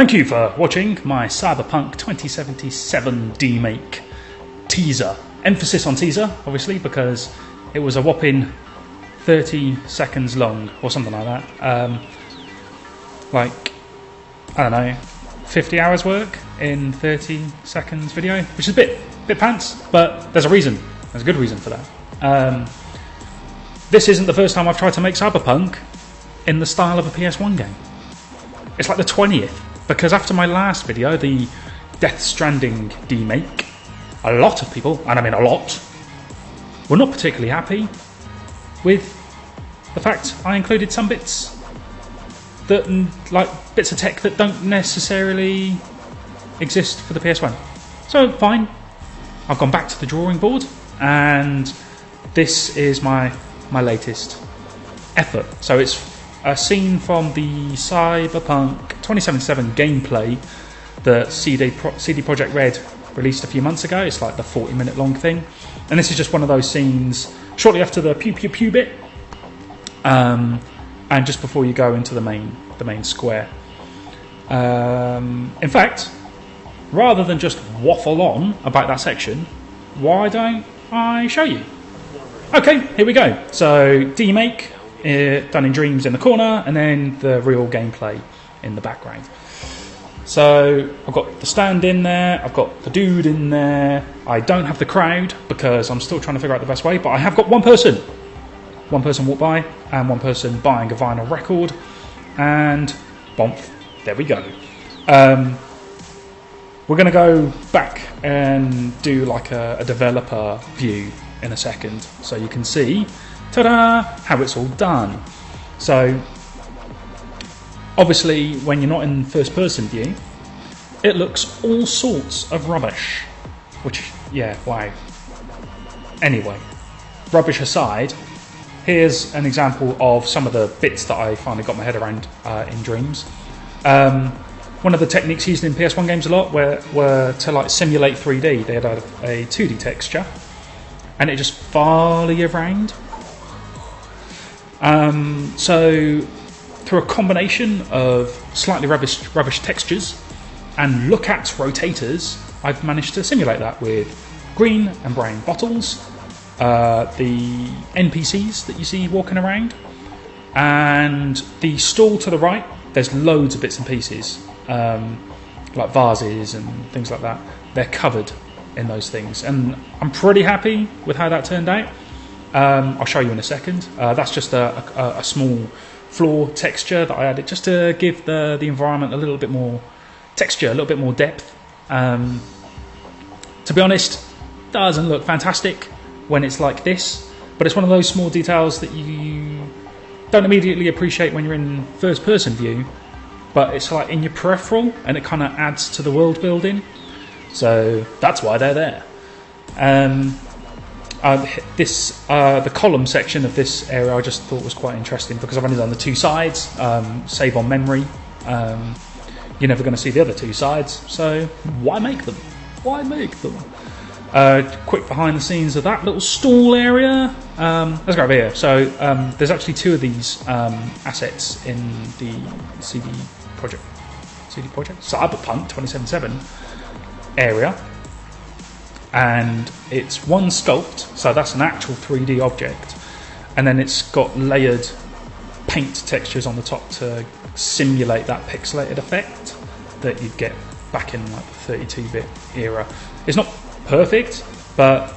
Thank you for watching my Cyberpunk 2077 remake teaser. Emphasis on teaser, obviously, because it was a whopping 30 seconds long, or something like that. I don't know, 50 hours work in 30 seconds video, which is a bit pants, but there's a reason. There's a good reason for that. This isn't the first time I've tried to make Cyberpunk in the style of a PS1 game. It's like the 20th, because after my last video, the Death Stranding remake, a lot of people, and I mean a lot, were not particularly happy with the fact I included some bits that, like bits of tech that don't necessarily exist for the PS1. So fine, I've gone back to the drawing board, and this is my latest effort. So it's a scene from the Cyberpunk 2077 gameplay that CD Projekt Red released a few months ago. It's like the 40-minute long thing, and this is just one of those scenes shortly after the pew pew pew bit, and just before you go into the main square. In fact, rather than just waffle on about that section, why don't I show you? Okay, here we go. So remake done in dreams in the corner, and then the real gameplay in the background. So I've got the stand in there, I've got the dude in there. I don't have the crowd because I'm still trying to figure out the best way, but I have got one person walk by and one person buying a vinyl record, and bomp, there we go. We're going to go back and do like a developer view in a second, so you can see, ta-da, how it's all done. So obviously when you're not in first person view, it looks all sorts of rubbish, which, yeah, wow. Anyway, rubbish aside, here's an example of some of the bits that I finally got my head around in Dreams. One of the techniques used in PS1 games a lot were to like simulate 3D. They had a 2D texture, and it just follow you around. So through a combination of slightly rubbish textures and look at rotators, I've managed to simulate that with green and brown bottles, the NPCs that you see walking around, and the stall to the right. There's loads of bits and pieces, like vases and things like that. They're covered in those things, and I'm pretty happy with how that turned out. I'll show you in a second. That's just a small floor texture that I added just to give the environment a little bit more texture, a little bit more depth. To be honest, doesn't look fantastic when it's like this, but it's one of those small details that you don't immediately appreciate when you're in first person view, but it's like in your peripheral, and it kind of adds to the world building. So that's why they're there. The column section of this area I just thought was quite interesting because I've only done the two sides, save on memory. You're never going to see the other two sides, so why make them? Quick behind the scenes of that little stall area. Let's go over here. So there's actually two of these assets in the CD Projekt Cyberpunk 2077 area, and it's one sculpt, so that's an actual 3D object, and then it's got layered paint textures on the top to simulate that pixelated effect that you'd get back in like the 32-bit era. It's not perfect, but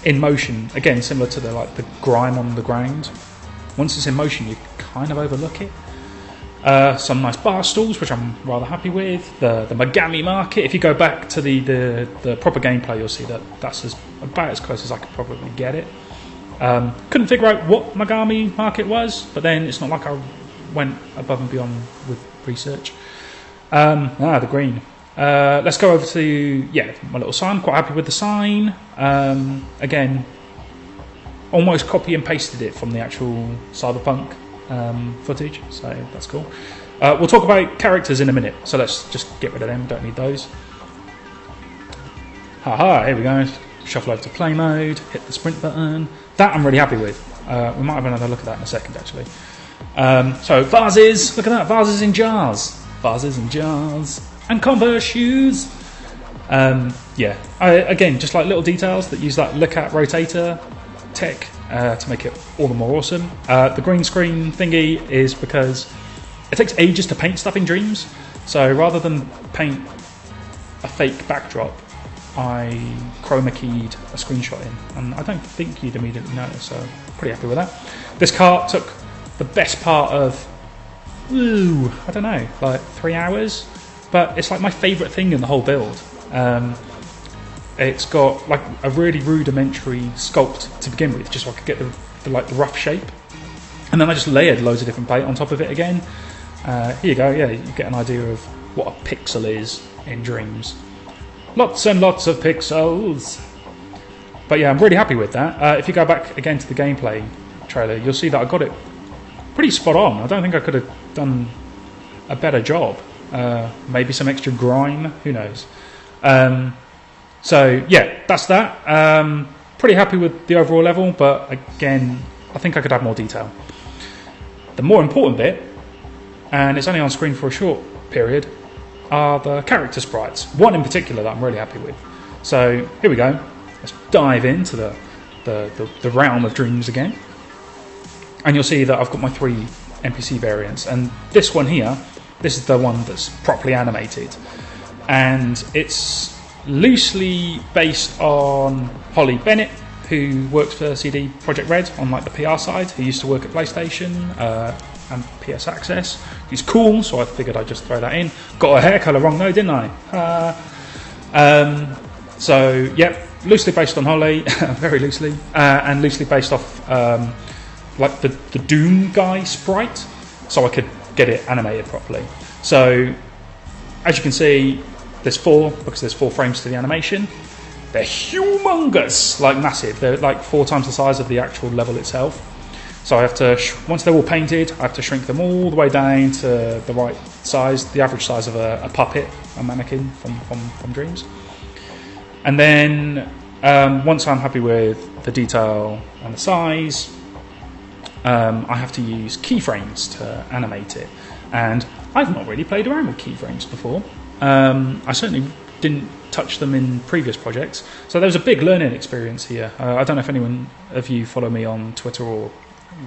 in motion, again, similar to the grime on the ground, once it's in motion you kind of overlook it. Some nice bar stools, which I'm rather happy with. The Megami Market, if you go back to the proper gameplay, you'll see that that's about as close as I could probably get it. Couldn't figure out what Megami Market was, but then it's not like I went above and beyond with research. The green. Let's go over to, my little sign. Quite happy with the sign. Again, almost copy and pasted it from the actual Cyberpunk footage, so that's cool. We'll talk about characters in a minute, so let's just get rid of them, don't need those. Here we go. Shuffle over to play mode, hit the sprint button. That I'm really happy with. We might have another look at that in a second, actually. So vases, look at that, vases in jars. buzzers and jars and Converse shoes. Yeah, again, just like little details that use that look at rotator tech to make it all the more awesome. The green screen thingy is because it takes ages to paint stuff in Dreams, so rather than paint a fake backdrop, I chroma keyed a screenshot in, and I don't think you'd immediately notice, so pretty happy with that. This cart took the best part of, I don't know, like 3 hours, but it's like my favourite thing in the whole build. It's got like a really rudimentary sculpt to begin with, just so I could get the rough shape, and then I just layered loads of different paint on top of it again. Here you go, yeah, you get an idea of what a pixel is in Dreams. Lots and lots of pixels. But yeah, I'm really happy with that. If you go back again to the gameplay trailer, you'll see that I got it pretty spot on. I don't think I could have done a better job. Maybe some extra grime, who knows. So yeah, that's that. Pretty happy with the overall level, but again, I think I could have more detail. The more important bit, and it's only on screen for a short period, are the character sprites. One in particular that I'm really happy with. So here we go. Let's dive into the realm of Dreams again. And you'll see that I've got my 3 NPC variants. And this one here, this is the one that's properly animated. And it's loosely based on Holly Bennett, who works for CD Projekt Red on like the PR side, who used to work at PlayStation and PS Access. He's cool, so I figured I'd just throw that in. Got a hair colour wrong though, didn't I? So yeah, loosely based on Holly, very loosely, and loosely based off like the Doom guy sprite, so I could get it animated properly. So as you can see, there's 4 because there's 4 frames to the animation. They're humongous, like massive. They're like 4 times the size of the actual level itself. So I have to, once they're all painted, I have to shrink them all the way down to the right size, the average size of a puppet, a mannequin from Dreams. And then once I'm happy with the detail and the size, I have to use keyframes to animate it. And I've not really played around with keyframes before. I certainly didn't touch them in previous projects. So there was a big learning experience here. I don't know if anyone of you follow me on Twitter or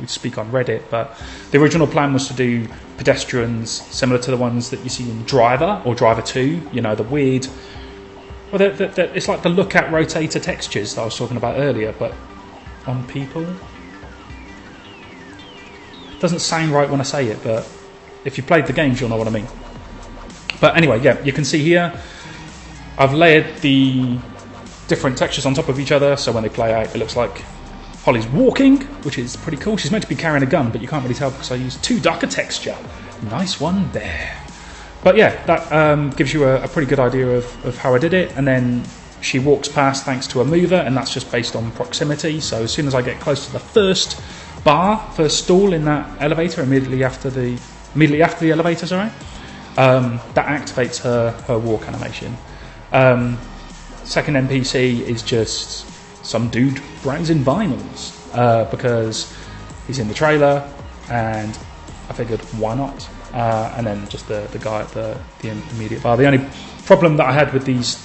we speak on Reddit, but the original plan was to do pedestrians similar to the ones that you see in Driver or Driver 2, you know, the weird, well, it's like the look at rotator textures that I was talking about earlier, but on people. Doesn't sound right when I say it, but if you played the games, you'll know what I mean. But anyway, yeah, you can see here, I've layered the different textures on top of each other, so when they play out, it looks like Holly's walking, which is pretty cool. She's meant to be carrying a gun, but you can't really tell because I used too dark a texture. Nice one there. But yeah, that gives you a pretty good idea of how I did it. And then she walks past thanks to a mover, and that's just based on proximity. So as soon as I get close to the first stall in that elevator, immediately after the elevator, sorry, that activates her walk animation. Second NPC is just some dude browsing vinyls because he's in the trailer, and I figured why not? And then just the guy at the immediate bar. The only problem that I had with these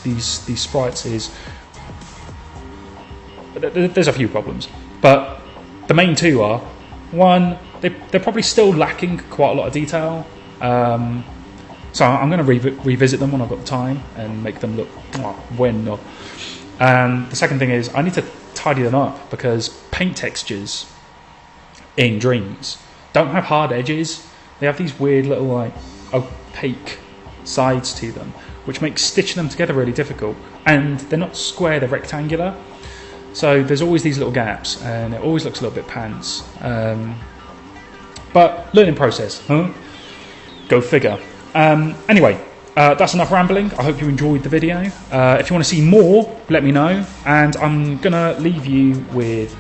sprites is there's a few problems, but the main 2 are, one, they're probably still lacking quite a lot of detail. So I'm going to revisit them when I've got the time and make them look bueno. And the second thing is I need to tidy them up because paint textures in Dreams don't have hard edges. They have these weird little like opaque sides to them, which makes stitching them together really difficult. And they're not square, they're rectangular. So there's always these little gaps, and it always looks a little bit pants. But learning process, huh? Go figure. Anyway, that's enough rambling. I hope you enjoyed the video. If you want to see more, let me know. And I'm going to leave you with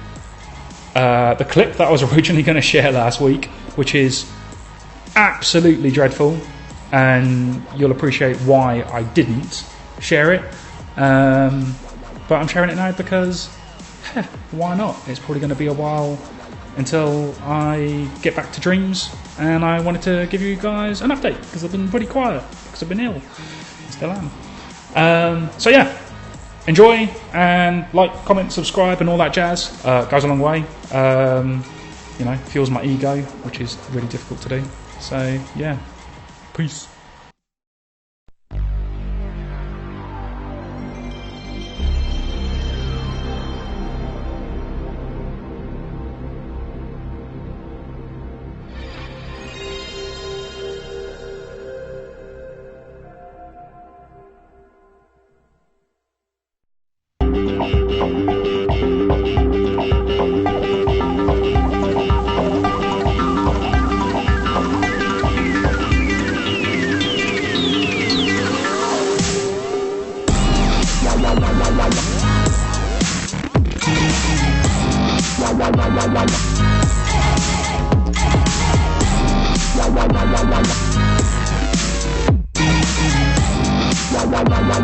the clip that I was originally going to share last week, which is absolutely dreadful. And you'll appreciate why I didn't share it. But I'm sharing it now because, why not? It's probably going to be a while until I get back to Dreams, and I wanted to give you guys an update because I've been pretty quiet because I've been ill. I still am. So yeah, enjoy and like, comment, subscribe, and all that jazz. Goes a long way. You know, fuels my ego, which is really difficult to do. So yeah, peace.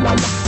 Wow.